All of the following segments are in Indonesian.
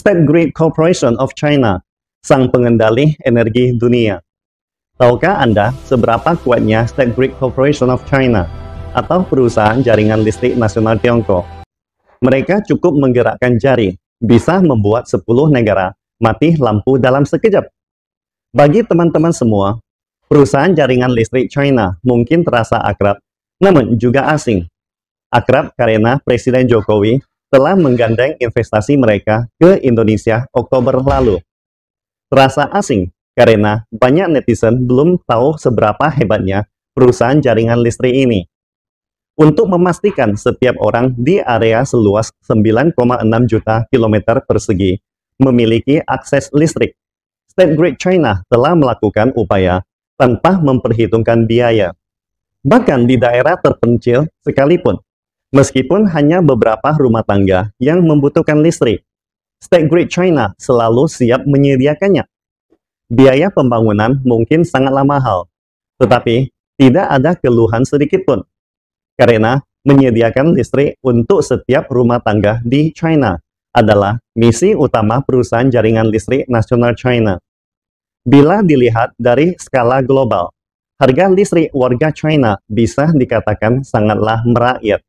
State Grid Corporation of China, sang pengendali energi dunia. Tahukah Anda seberapa kuatnya State Grid Corporation of China atau perusahaan jaringan listrik nasional Tiongkok? Mereka cukup menggerakkan jari, bisa membuat 10 negara mati lampu dalam sekejap. Bagi teman-teman semua, perusahaan jaringan listrik China mungkin terasa akrab, namun juga asing. Akrab karena Presiden Jokowi telah menggandeng investasi mereka ke Indonesia Oktober lalu. Terasa asing karena banyak netizen belum tahu seberapa hebatnya perusahaan jaringan listrik ini. Untuk memastikan setiap orang di area seluas 9,6 juta kilometer persegi memiliki akses listrik, State Grid China telah melakukan upaya tanpa memperhitungkan biaya. Bahkan di daerah terpencil sekalipun, meskipun hanya beberapa rumah tangga yang membutuhkan listrik, State Grid China selalu siap menyediakannya. Biaya pembangunan mungkin sangatlah mahal, tetapi tidak ada keluhan sedikit pun, karena menyediakan listrik untuk setiap rumah tangga di China adalah misi utama perusahaan jaringan listrik nasional China. Bila dilihat dari skala global, harga listrik warga China bisa dikatakan sangatlah merakyat.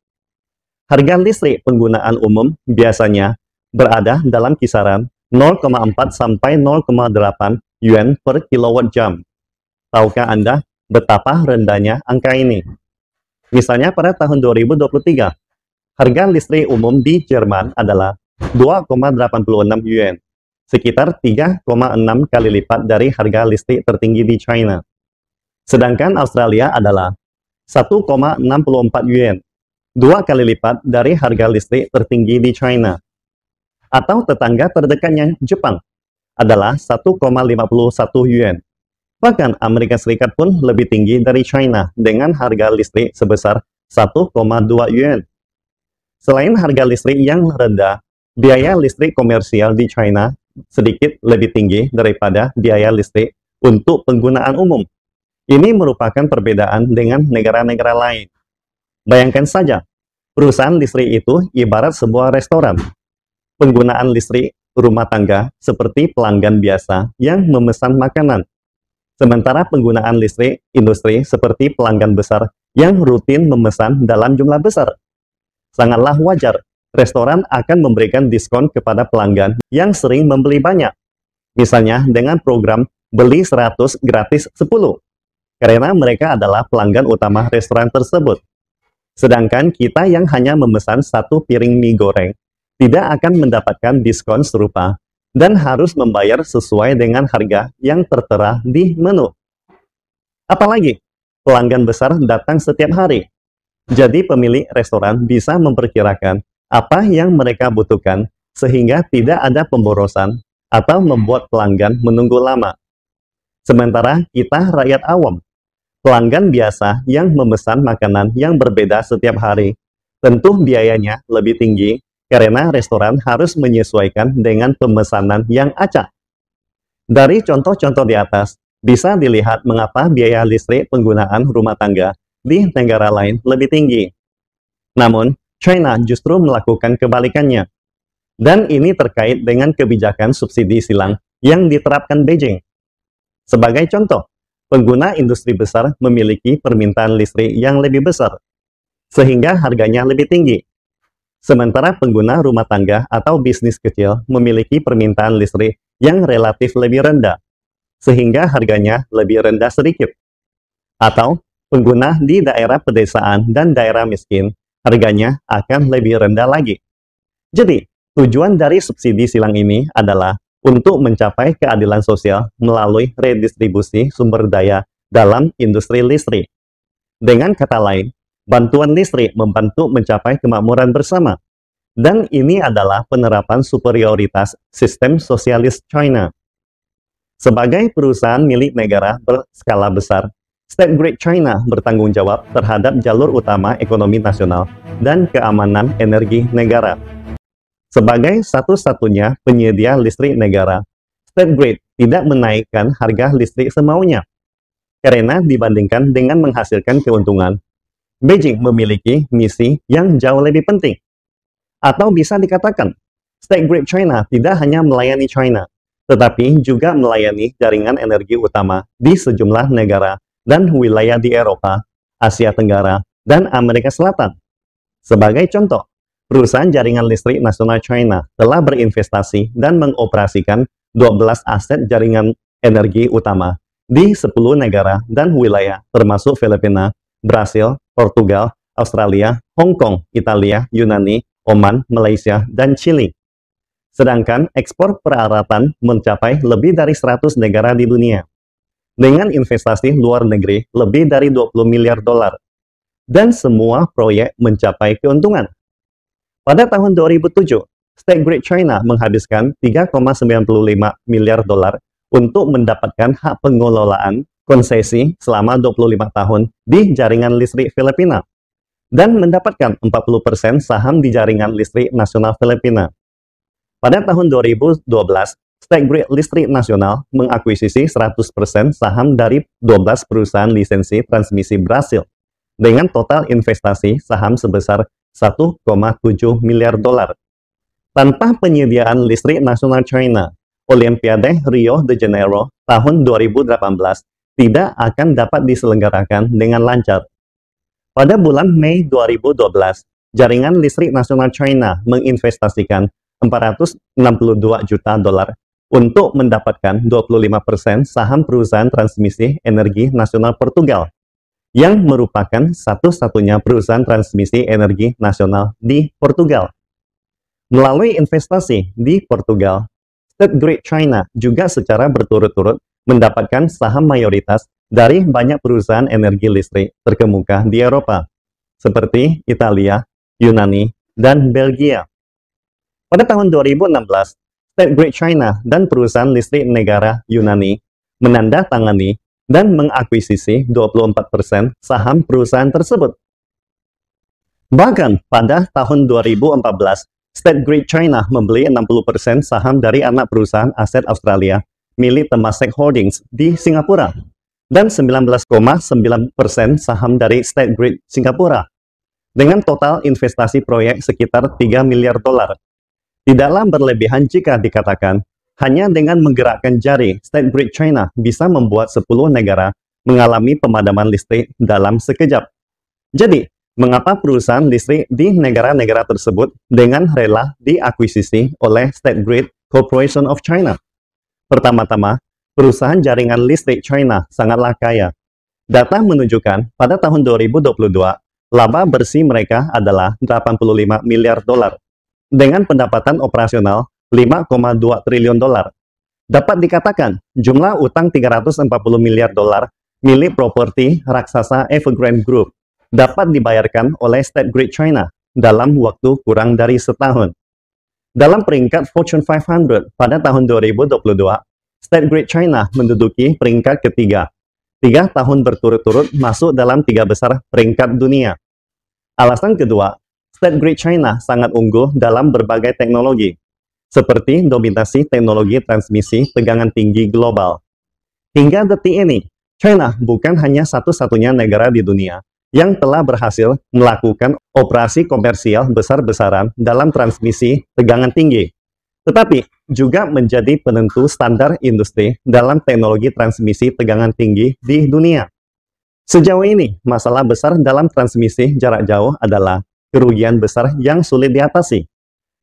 Harga listrik penggunaan umum biasanya berada dalam kisaran 0,4 sampai 0,8 yuan per kilowatt jam. Tahukah Anda betapa rendahnya angka ini? Misalnya pada tahun 2023, harga listrik umum di Jerman adalah 2,86 yuan, sekitar 3,6 kali lipat dari harga listrik tertinggi di China. Sedangkan Australia adalah 1,64 yuan, 2 kali lipat dari harga listrik tertinggi di China. Atau tetangga terdekatnya Jepang adalah 1,51 yuan. Bahkan Amerika Serikat pun lebih tinggi dari China dengan harga listrik sebesar 1,2 yuan. Selain harga listrik yang rendah, biaya listrik komersial di China sedikit lebih tinggi daripada biaya listrik untuk penggunaan umum. Ini merupakan perbedaan dengan negara-negara lain. Bayangkan saja, perusahaan listrik itu ibarat sebuah restoran. Penggunaan listrik rumah tangga seperti pelanggan biasa yang memesan makanan. Sementara penggunaan listrik industri seperti pelanggan besar yang rutin memesan dalam jumlah besar. Sangatlah wajar, restoran akan memberikan diskon kepada pelanggan yang sering membeli banyak. Misalnya dengan program beli 100 gratis 10, karena mereka adalah pelanggan utama restoran tersebut. Sedangkan kita yang hanya memesan 1 piring mie goreng tidak akan mendapatkan diskon serupa dan harus membayar sesuai dengan harga yang tertera di menu. Apalagi, pelanggan besar datang setiap hari. Jadi pemilik restoran bisa memperkirakan apa yang mereka butuhkan sehingga tidak ada pemborosan atau membuat pelanggan menunggu lama. Sementara kita rakyat awam, pelanggan biasa yang memesan makanan yang berbeda setiap hari, tentu biayanya lebih tinggi karena restoran harus menyesuaikan dengan pemesanan yang acak. Dari contoh-contoh di atas, bisa dilihat mengapa biaya listrik penggunaan rumah tangga di negara lain lebih tinggi. Namun, China justru melakukan kebalikannya. Dan ini terkait dengan kebijakan subsidi silang yang diterapkan Beijing. Sebagai contoh, pengguna industri besar memiliki permintaan listrik yang lebih besar, sehingga harganya lebih tinggi. Sementara pengguna rumah tangga atau bisnis kecil memiliki permintaan listrik yang relatif lebih rendah, sehingga harganya lebih rendah sedikit. Atau pengguna di daerah pedesaan dan daerah miskin, harganya akan lebih rendah lagi. Jadi, tujuan dari subsidi silang ini adalah untuk mencapai keadilan sosial melalui redistribusi sumber daya dalam industri listrik. Dengan kata lain, bantuan listrik membantu mencapai kemakmuran bersama. Dan ini adalah penerapan superioritas sistem sosialis China. Sebagai perusahaan milik negara berskala besar, State Grid China bertanggung jawab terhadap jalur utama ekonomi nasional dan keamanan energi negara. Sebagai satu-satunya penyedia listrik negara, State Grid tidak menaikkan harga listrik semaunya. Karena dibandingkan dengan menghasilkan keuntungan, Beijing memiliki misi yang jauh lebih penting. Atau bisa dikatakan, State Grid China tidak hanya melayani China, tetapi juga melayani jaringan energi utama di sejumlah negara dan wilayah di Eropa, Asia Tenggara, dan Amerika Selatan. Sebagai contoh, perusahaan jaringan listrik nasional China telah berinvestasi dan mengoperasikan 12 aset jaringan energi utama di 10 negara dan wilayah termasuk Filipina, Brasil, Portugal, Australia, Hong Kong, Italia, Yunani, Oman, Malaysia, dan Chili. Sedangkan ekspor peralatan mencapai lebih dari 100 negara di dunia, dengan investasi luar negeri lebih dari 20 miliar dolar. Dan semua proyek mencapai keuntungan. Pada tahun 2007, State Grid China menghabiskan 3,95 miliar dolar untuk mendapatkan hak pengelolaan konsesi selama 25 tahun di jaringan listrik Filipina dan mendapatkan 40% saham di jaringan listrik nasional Filipina. Pada tahun 2012, State Grid Listrik Nasional mengakuisisi 100% saham dari 12 perusahaan lisensi transmisi Brasil dengan total investasi saham sebesar 1,7 miliar dolar. Tanpa penyediaan listrik nasional China, Olimpiade Rio de Janeiro tahun 2018 tidak akan dapat diselenggarakan dengan lancar. Pada bulan Mei 2012, jaringan listrik nasional China menginvestasikan 462 juta dolar untuk mendapatkan 25% saham perusahaan transmisi energi nasional Portugal, yang merupakan satu-satunya perusahaan transmisi energi nasional di Portugal. Melalui investasi di Portugal, State Grid China juga secara berturut-turut mendapatkan saham mayoritas dari banyak perusahaan energi listrik terkemuka di Eropa, seperti Italia, Yunani, dan Belgia. Pada tahun 2016, State Grid China dan perusahaan listrik negara Yunani menandatangani dan mengakuisisi 24% saham perusahaan tersebut. Bahkan pada tahun 2014, State Grid China membeli 60% saham dari anak perusahaan aset Australia milik Temasek Holdings di Singapura dan 19,9% saham dari State Grid Singapura dengan total investasi proyek sekitar 3 miliar dolar. Tidaklah berlebihan jika dikatakan hanya dengan menggerakkan jari, State Grid China bisa membuat 10 negara mengalami pemadaman listrik dalam sekejap. Jadi, mengapa perusahaan listrik di negara-negara tersebut dengan rela diakuisisi oleh State Grid Corporation of China? Pertama-tama, perusahaan jaringan listrik China sangatlah kaya. Data menunjukkan pada tahun 2022, laba bersih mereka adalah 85 miliar dolar. Dengan pendapatan operasional 5,2 triliun dolar. Dapat dikatakan, jumlah utang 340 miliar dolar milik properti raksasa Evergrande Group dapat dibayarkan oleh State Grid China dalam waktu kurang dari setahun. Dalam peringkat Fortune 500 pada tahun 2022, State Grid China menduduki peringkat ketiga. 3 tahun berturut-turut masuk dalam 3 besar peringkat dunia. Alasan kedua, State Grid China sangat unggul dalam berbagai teknologi, seperti dominasi teknologi transmisi tegangan tinggi global. Hingga detik ini, China bukan hanya satu-satunya negara di dunia yang telah berhasil melakukan operasi komersial besar-besaran dalam transmisi tegangan tinggi, tetapi juga menjadi penentu standar industri dalam teknologi transmisi tegangan tinggi di dunia. Sejauh ini, masalah besar dalam transmisi jarak jauh adalah kerugian besar yang sulit diatasi.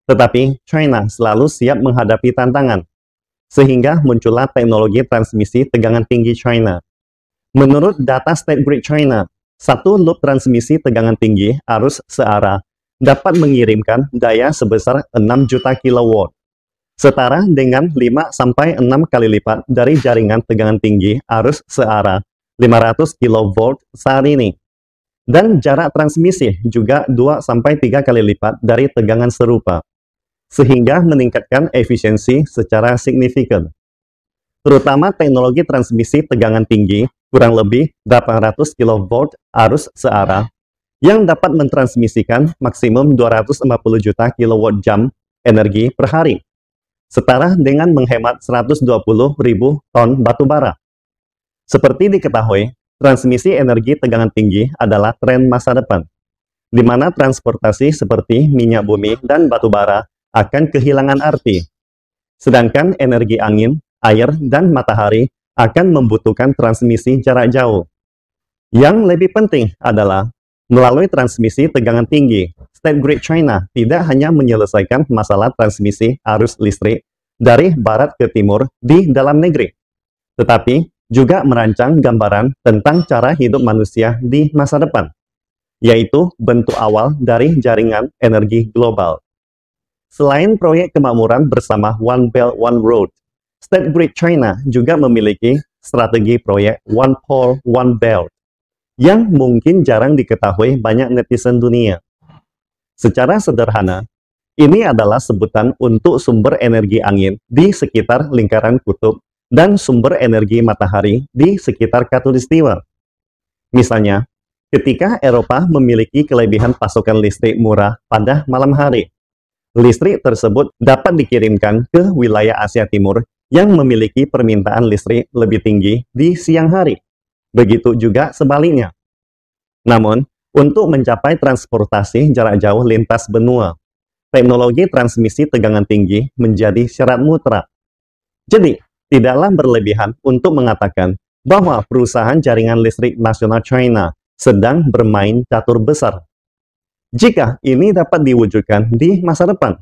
Tetapi China selalu siap menghadapi tantangan, sehingga muncullah teknologi transmisi tegangan tinggi China. Menurut data State Grid China, satu loop transmisi tegangan tinggi arus searah dapat mengirimkan daya sebesar 6 juta kilowatt, setara dengan 5-6 kali lipat dari jaringan tegangan tinggi arus searah 500 kV saat ini. Dan jarak transmisi juga 2-3 kali lipat dari tegangan serupa, sehingga meningkatkan efisiensi secara signifikan. Terutama teknologi transmisi tegangan tinggi, kurang lebih 800 kV arus searah, yang dapat mentransmisikan maksimum 250 juta kWh energi per hari, setara dengan menghemat 120.000 ton batu bara. Seperti diketahui, transmisi energi tegangan tinggi adalah tren masa depan, di mana transportasi seperti minyak bumi dan batu bara akan kehilangan arti. Sedangkan energi angin, air, dan matahari akan membutuhkan transmisi jarak jauh. Yang lebih penting adalah, melalui transmisi tegangan tinggi, State Grid China tidak hanya menyelesaikan masalah transmisi arus listrik dari barat ke timur di dalam negeri, tetapi juga merancang gambaran tentang cara hidup manusia di masa depan, yaitu bentuk awal dari jaringan energi global. Selain proyek kemakmuran bersama One Belt One Road, State Grid China juga memiliki strategi proyek One Pole One Belt yang mungkin jarang diketahui banyak netizen dunia. Secara sederhana, ini adalah sebutan untuk sumber energi angin di sekitar lingkaran kutub dan sumber energi matahari di sekitar khatulistiwa. Misalnya, ketika Eropa memiliki kelebihan pasokan listrik murah pada malam hari, listrik tersebut dapat dikirimkan ke wilayah Asia Timur yang memiliki permintaan listrik lebih tinggi di siang hari. Begitu juga sebaliknya. Namun, untuk mencapai transportasi jarak jauh lintas benua, teknologi transmisi tegangan tinggi menjadi syarat mutlak. Jadi, tidaklah berlebihan untuk mengatakan bahwa perusahaan jaringan listrik nasional China sedang bermain catur besar. Jika ini dapat diwujudkan di masa depan,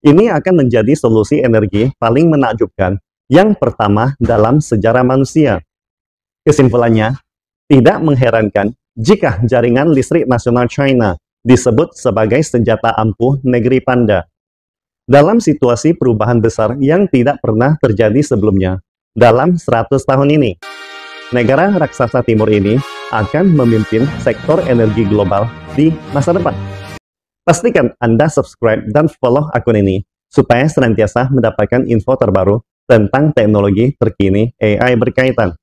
ini akan menjadi solusi energi paling menakjubkan yang pertama dalam sejarah manusia. Kesimpulannya, tidak mengherankan jika jaringan listrik nasional China disebut sebagai senjata ampuh negeri panda. Dalam situasi perubahan besar yang tidak pernah terjadi sebelumnya dalam 100 tahun ini, negara raksasa timur ini akan memimpin sektor energi global di masa depan. Pastikan Anda subscribe dan follow akun ini supaya senantiasa mendapatkan info terbaru tentang teknologi terkini AI berkaitan.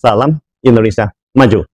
Salam Indonesia Maju!